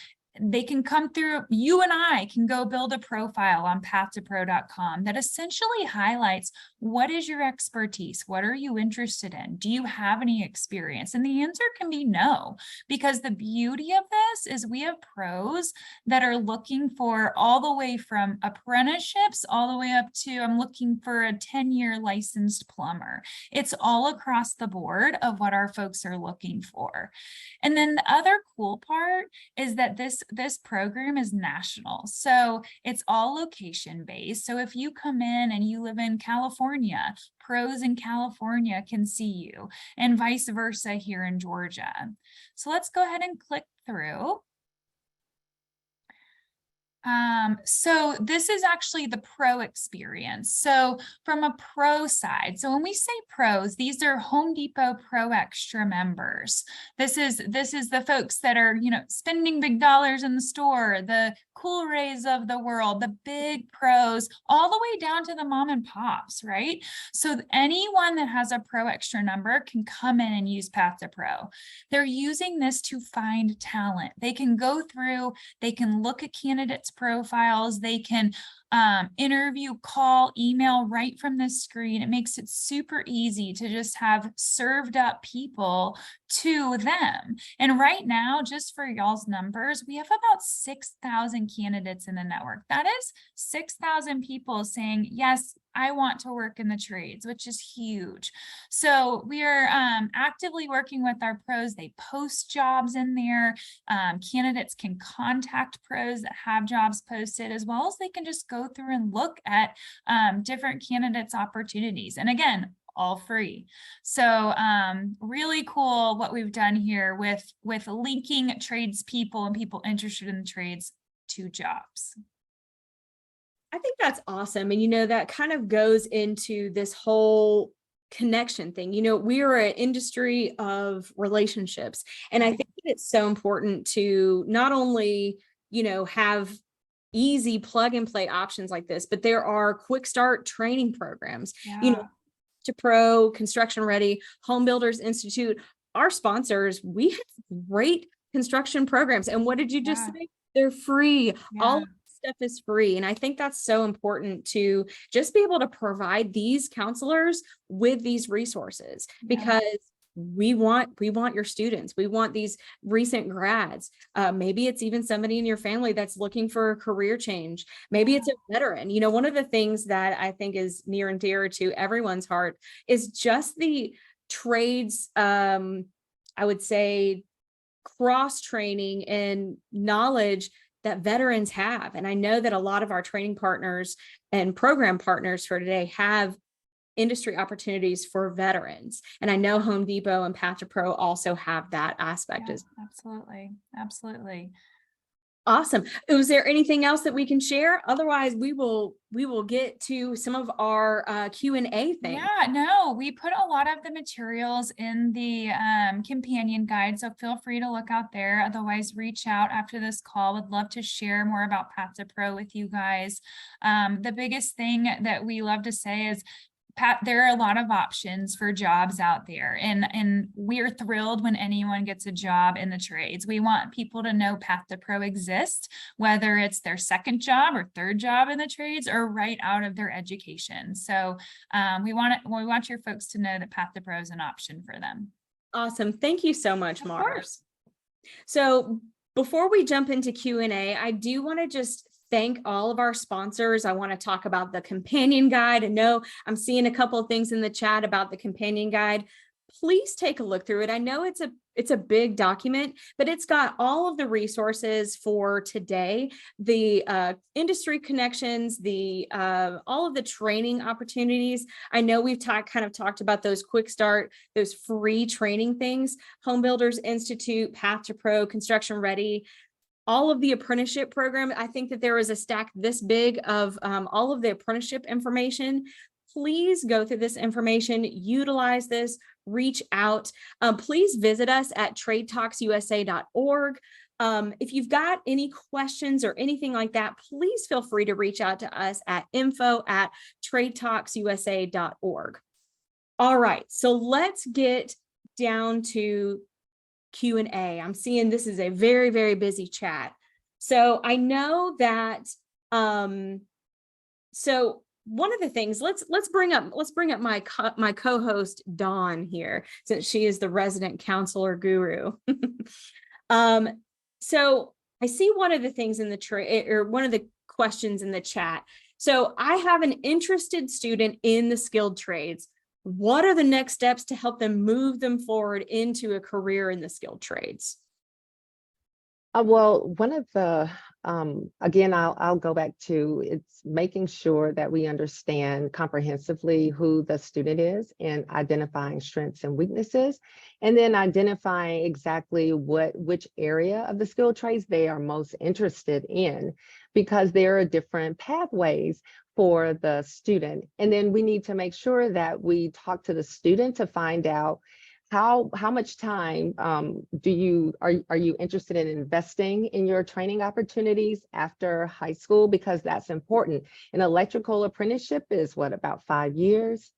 They can come through, you and I can go build a profile on pathtopro.com that essentially highlights what is your expertise? What are you interested in? Do you have any experience? And the answer can be no, because the beauty of this is we have pros that are looking for all the way from apprenticeships all the way up to, I'm looking for a 10-year licensed plumber. It's all across the board of what our folks are looking for. And then the other cool part is that this program is national. So it's all location based. So if you come in and you live in California, pros in California can see you, and vice versa here in Georgia. So let's go ahead and click through. So this is actually the pro experience. So from a pro side, so when we say pros, these are Home Depot Pro Extra members. This is the folks that are, spending big dollars in the store, the Cool-Rays of the world, the big pros, all the way down to the mom and pops, right? So anyone that has a Pro Extra number can come in and use Path to Pro. They're using this to find talent. They can go through, they can look at candidates' profiles, they can interview, call, email right from the screen. It makes it super easy to just have served up people to them. And right now, just for y'all's numbers, we have about 6,000 candidates in the network. That is 6,000 people saying, yes, I want to work in the trades, which is huge. So we are actively working with our pros. They post jobs in there. Candidates can contact pros that have jobs posted, as well as they can just go through and look at different candidates' opportunities. And again, all free. So really cool what we've done here with linking tradespeople and people interested in the trades to jobs. I think that's awesome. And, that kind of goes into this whole connection thing. We are an industry of relationships. And I think that it's so important to not only, have easy plug and play options like this, but there are quick start training programs, to Pro, Construction Ready, Home Builders Institute, our sponsors. We have great construction programs. And what did you just say? They're free. All stuff is free. And I think that's so important to just be able to provide these counselors with these resources, because we want your students. We want these recent grads. Maybe it's even somebody in your family that's looking for a career change. Maybe it's a veteran. One of the things that I think is near and dear to everyone's heart is just the trades, I would say, cross training and knowledge that veterans have. And I know that a lot of our training partners and program partners for today have industry opportunities for veterans. And I know Home Depot and Path to Pro also have that aspect as well. Absolutely. Absolutely. Awesome. Was there anything else that we can share? Otherwise, we will get to some of our Q&A things. Yeah, no, we put a lot of the materials in the companion guide, so feel free to look out there. Otherwise, reach out after this call. Would love to share more about Path to Pro with you guys. The biggest thing that we love to say is, Pat, there are a lot of options for jobs out there, and we're thrilled when anyone gets a job in the trades. We want people to know Path to Pro exists, whether it's their second job or third job in the trades or right out of their education. So we want your folks to know that Path to Pro is an option for them. Awesome. Thank you so much, Mara. Of course. So before we jump into Q&A, I do want to just thank all of our sponsors. I want to talk about the companion guide. And no, I'm seeing a couple of things in the chat about the companion guide. Please take a look through it. I know it's a big document, but it's got all of the resources for today, the industry connections, the all of the training opportunities. I know we've kind of talked about those quick start, those free training things, Home Builders Institute, Path to Pro, Construction Ready, all of the apprenticeship program. I think that there is a stack this big of all of the apprenticeship information. Please go through this information, utilize this, reach out. Please visit us at tradetalksusa.org. If you've got any questions or anything like that, please feel free to reach out to us at info@tradetalksusa.org. All right, so let's get down to Q&A. I'm seeing this is a very, very busy chat. So I know that, so one of the things, let's bring up my co-host Dawn here, since she is the resident counselor guru. So I see one of the things in the or one of the questions in the chat. So I have an interested student in the skilled trades. What are the next steps to help them move them forward into a career in the skilled trades? Well, one of the, again, I'll go back to, it's making sure that we understand comprehensively who the student is and identifying strengths and weaknesses, and then identifying exactly which area of the skilled trades they are most interested in, because there are different pathways for the student. And then we need to make sure that we talk to the student to find out how much time are you interested in investing in your training opportunities after high school, because that's important. An electrical apprenticeship is what, about 5 years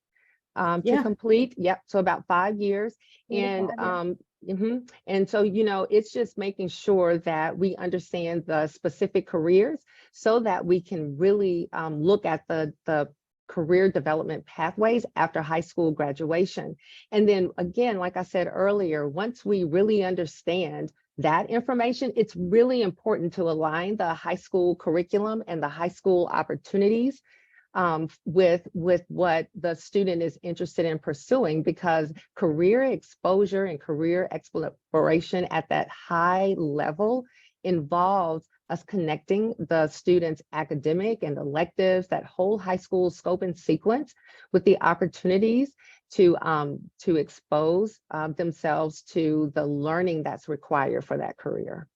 to complete? Yep, so about 5 years. And And so, it's just making sure that we understand the specific careers so that we can really look at the career development pathways after high school graduation. And then again, like I said earlier, once we really understand that information, it's really important to align the high school curriculum and the high school opportunities with what the student is interested in pursuing, because career exposure and career exploration at that high level involves us connecting the student's academic and electives, that whole high school scope and sequence, with the opportunities to expose themselves to the learning that's required for that career.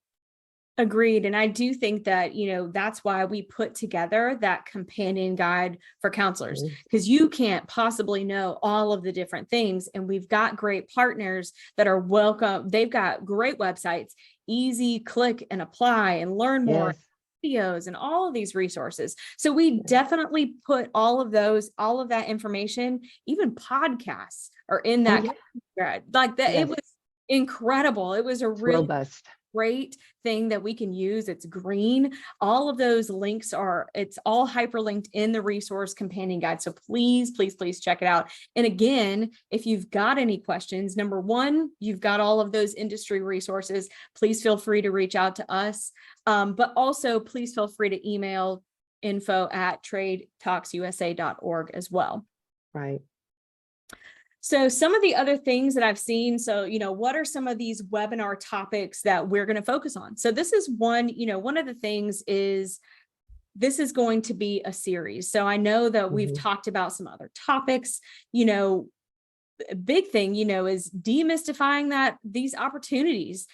Agreed. And I do think that, that's why we put together that companion guide for counselors, because you can't possibly know all of the different things. And we've got great partners that are welcome. They've got great websites, easy click and apply and learn more. Yes. Videos and all of these resources. So we definitely put all of that information, even podcasts are in that guide. Like that. Yes. It was incredible. It was a It's really robust. great thing that we can use. It's green. All of those links it's all hyperlinked in the resource companion guide. So please, please, please check it out. And again, if you've got any questions, number one, you've got all of those industry resources. Please feel free to reach out to us. But also please feel free to email info@tradetalksusa.org as well. Right. So some of the other things that I've seen, so, what are some of these webinar topics that we're going to focus on? So this is one of the things is this is going to be a series. So I know that we've talked about some other topics, a big thing, is demystifying these opportunities,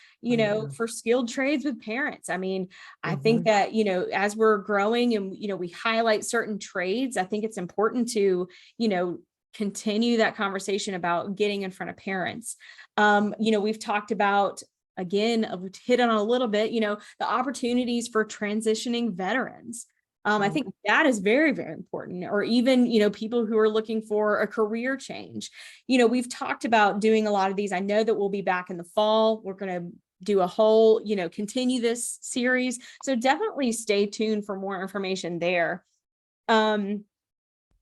for skilled trades with parents. I mean, I think that, as we're growing and, we highlight certain trades, I think it's important to, continue that conversation about getting in front of parents. We've talked about, again, we've hit on a little bit, the opportunities for transitioning veterans. I think that is very, very important, or even, people who are looking for a career change. We've talked about doing a lot of these. I know that we'll be back in the fall. We're going to do a whole, continue this series. So definitely stay tuned for more information there.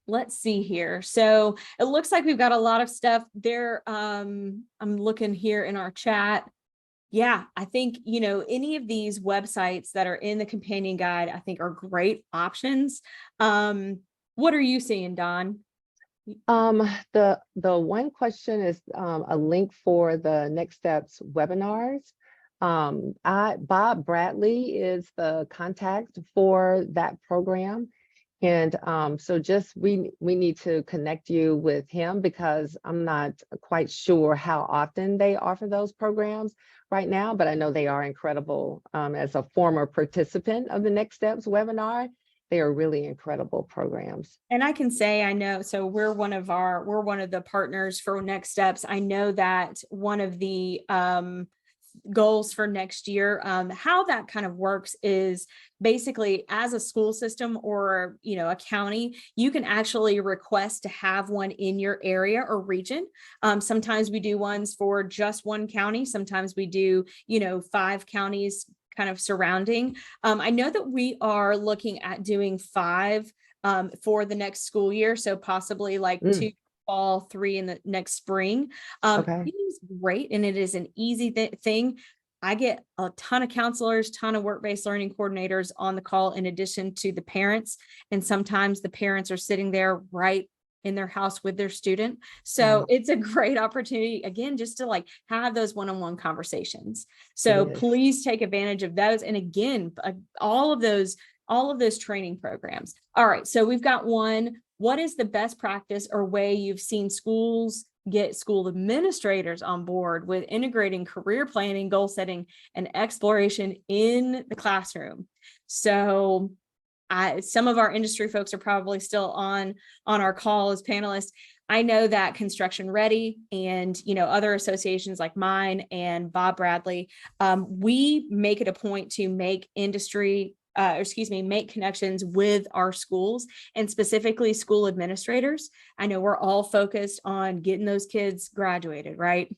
Let's see here. So it looks like we've got a lot of stuff there. I'm looking here in our chat. Yeah, I think, any of these websites that are in the companion guide, I think are great options. What are you seeing, Don? The one question is a link for the Next Steps webinars. Bob Bradley is the contact for that program. And so we need to connect you with him, because I'm not quite sure how often they offer those programs right now, but I know they are incredible. As a former participant of the Next Steps webinar, they are really incredible programs. And I can say, I know, so we're one of the partners for Next Steps. I know that one of the goals for next year, how that kind of works is basically, as a school system or a county, you can actually request to have one in your area or region. Sometimes we do ones for just one county. Sometimes we do 5 counties kind of surrounding. I know that we are looking at doing 5 for the next school year, so possibly like 2 fall, 3 in the next spring. Okay. It is great, and it is an easy thing. I get a ton of counselors, ton of work-based learning coordinators on the call, in addition to the parents. And sometimes the parents are sitting there right in their house with their student. So it's a great opportunity, again, just to have those one-on-one conversations. So please take advantage of those. And again, all of those training programs. All right. So we've got one. What is the best practice or way you've seen schools get school administrators on board with integrating career planning, goal setting, and exploration in the classroom? So some of our industry folks are probably still on our call as panelists. I know that Construction Ready and other associations like mine and Bob Bradley, we make it a point to make make connections with our schools, and specifically school administrators. I know we're all focused on getting those kids graduated, right?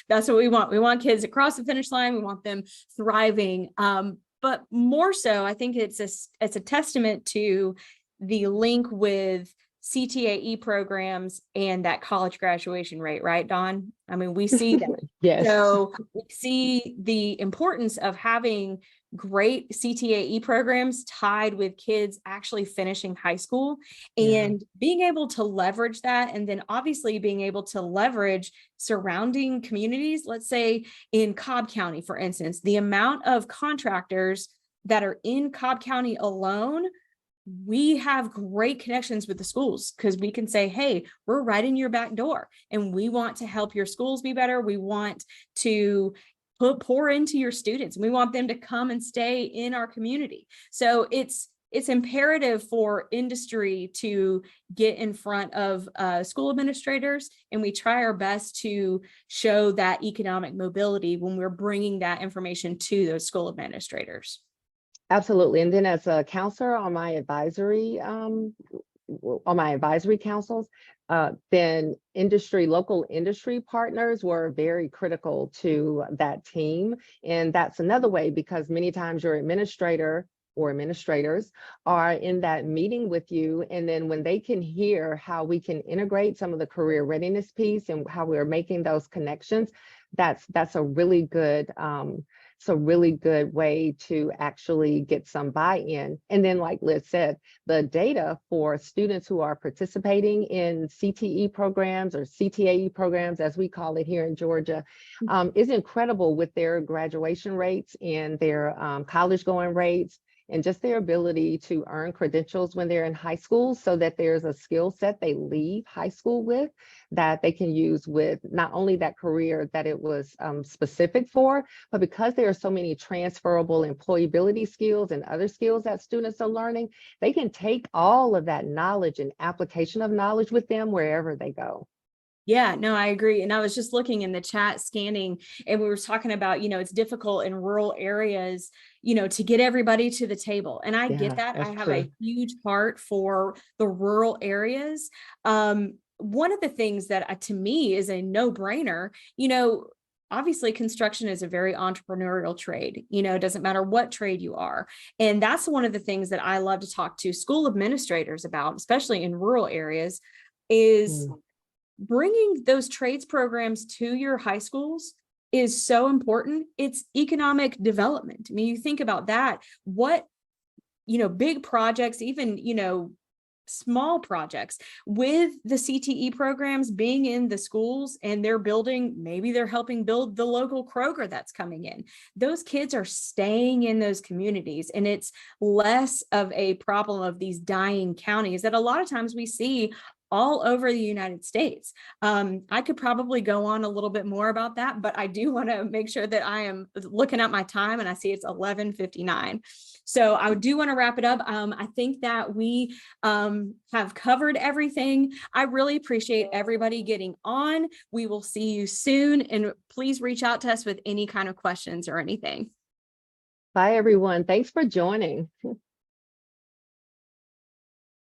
That's what we want. We want kids across the finish line. We want them thriving. But more so, I think it's a testament to the link with CTAE programs and that college graduation rate, right, Dawn? I mean, we see that. Yes. So we see the importance of having great CTAE programs tied with kids actually finishing high school and being able to leverage that. And then obviously being able to leverage surrounding communities. Let's say in Cobb County, for instance, the amount of contractors that are in Cobb County alone, we have great connections with the schools because we can say, hey, we're right in your back door and we want to help your schools be better. We want to pour into your students. We want them to come and stay in our community. So it's imperative for industry to get in front of school administrators, and we try our best to show that economic mobility when we're bringing that information to those school administrators. Absolutely. And then as a counselor on my advisory councils, then local industry partners were very critical to that team. And that's another way, because many times your administrator or administrators are in that meeting with you. And then when they can hear how we can integrate some of the career readiness piece and how we're making those connections, that's a really good it's a really good way to actually get some buy-in. And then, like Liz said, the data for students who are participating in CTE programs or CTAE programs, as we call it here in Georgia, is incredible with their graduation rates and their college going rates, and just their ability to earn credentials when they're in high school, so that there's a skill set they leave high school with that they can use with not only that career that it was specific for, but because there are so many transferable employability skills and other skills that students are learning, they can take all of that knowledge and application of knowledge with them wherever they go. Yeah, no, I agree. And I was just looking in the chat, scanning, and we were talking about, it's difficult in rural areas, to get everybody to the table. And I get that. I have a huge heart for the rural areas. One of the things that to me is a no-brainer, obviously construction is a very entrepreneurial trade. It doesn't matter what trade you are. And that's one of the things that I love to talk to school administrators about, especially in rural areas, is bringing those trades programs to your high schools is so important. It's economic development. I mean, you think about that, what, big projects, even, small projects with the CTE programs being in the schools, and maybe they're helping build the local Kroger that's coming in. Those kids are staying in those communities, and it's less of a problem of these dying counties that a lot of times we see all over the United States. I could probably go on a little bit more about that, but I do want to make sure that I am looking at my time, and I see it's 11:59. So I do want to wrap it up. I think that we have covered everything. I really appreciate everybody getting on. We will see you soon, and please reach out to us with any kind of questions or anything. Bye, everyone. Thanks for joining.